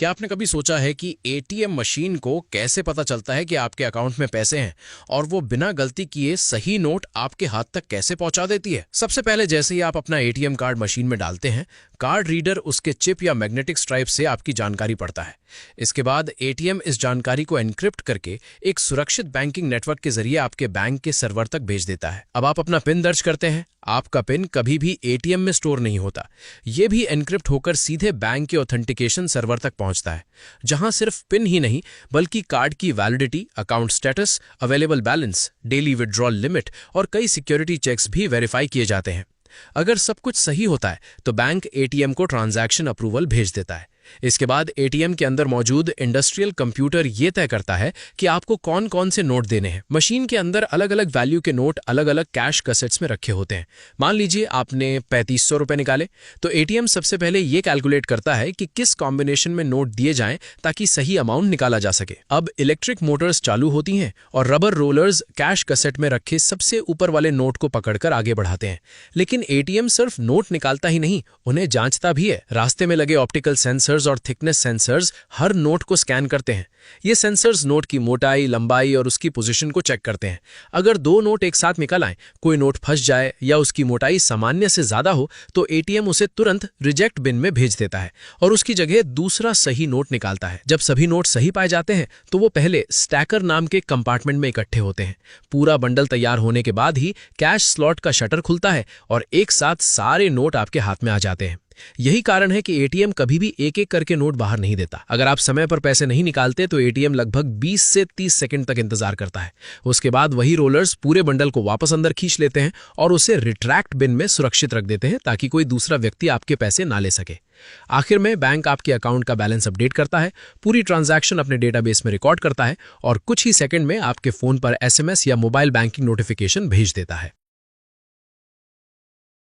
क्या आपने कभी सोचा है कि एटीएम मशीन को कैसे पता चलता है कि आपके अकाउंट में पैसे हैं और वो बिना गलती किए सही नोट आपके हाथ तक कैसे पहुंचा देती है? सबसे पहले जैसे ही आप अपना एटीएम कार्ड मशीन में डालते हैं, कार्ड रीडर उसके चिप या मैग्नेटिक स्ट्राइप से आपकी जानकारी पढ़ता है। इसके बाद एटीएम इस जानकारी को एन्क्रिप्ट करके एक सुरक्षित बैंकिंग नेटवर्क के जरिए आपके बैंक के सर्वर तक भेज देता है। अब आप अपना पिन दर्ज करते हैं। आपका पिन कभी भी एटीएम में स्टोर नहीं होता। ये भी एन्क्रिप्ट होकर सीधे बैंक के ऑथेंटिकेशन सर्वर तक पहुंचता है, जहां सिर्फ पिन ही नहीं बल्कि कार्ड की validity, account status, available balance, daily withdrawal limit और कई सिक्योरिटी चेक्स भी वेरीफाई किए जाते हैं। अगर सब कुछ सही होता है तो बैंक एटीएम को ट्रांजैक्शन अप्रूवल भेज देता है। इसके बाद एटीएम के अंदर मौजूद इंडस्ट्रियल कंप्यूटर ये तय करता है कि आपको कौन कौन से नोट देने हैं। मशीन के अंदर अलग अलग वैल्यू के नोट अलग अलग कैश कैसेट्स में रखे होते हैं। मान लीजिए आपने 3500 रुपए निकाले, तो एटीएम सबसे पहले ये कैलकुलेट करता है कि किस कॉम्बिनेशन में नोट दिए जाएं ताकि सही अमाउंट निकाला जा सके। अब इलेक्ट्रिक मोटर्स चालू होती हैं और रबर रोलर्स कैश कैसेट में रखे सबसे ऊपर वाले नोट को पकड़कर आगे बढ़ाते हैं। लेकिन एटीएम सिर्फ नोट निकालता ही नहीं, उन्हें जांचता भी है। रास्ते में लगे ऑप्टिकल सेंसर्स और थिकनेस सेंसर्स हर नोट को स्कैन करते हैं। ये सेंसर्स नोट की मोटाई, लंबाई और उसकी पोजीशन को चेक करते हैं। अगर दो नोट एक साथ निकल आए, कोई नोट फंस जाए या उसकी मोटाई सामान्य से ज्यादा हो, तो एटीएम उसे तुरंत रिजेक्ट बिन में भेज देता है और उसकी जगह दूसरा सही नोट निकालता है। जब सभी नोट सही पाए जाते हैं तो वो पहले स्टैकर नाम के कंपार्टमेंट में इकट्ठे होते हैं। पूरा बंडल तैयार होने के बाद ही कैश स्लॉट का शटर खुलता है और एक साथ सारे नोट आपके हाथ में आ जाते हैं। यही कारण है कि एटीएम कभी भी एक एक करके नोट बाहर नहीं देता। अगर आप समय पर पैसे नहीं निकालते तो एटीएम लगभग 20 से 30 सेकंड तक इंतजार करता है। उसके बाद वही रोलर्स पूरे बंडल को वापस अंदर खींच लेते हैं और उसे रिट्रैक्ट बिन में सुरक्षित रख देते हैं ताकि कोई दूसरा व्यक्ति आपके पैसे ना ले सके। आखिर में बैंक आपके अकाउंट का बैलेंस अपडेट करता है, पूरी ट्रांजैक्शन अपने डेटाबेस में रिकॉर्ड करता है और कुछ ही सेकंड में आपके फोन पर एसएमएस या मोबाइल बैंकिंग नोटिफिकेशन भेज देता है।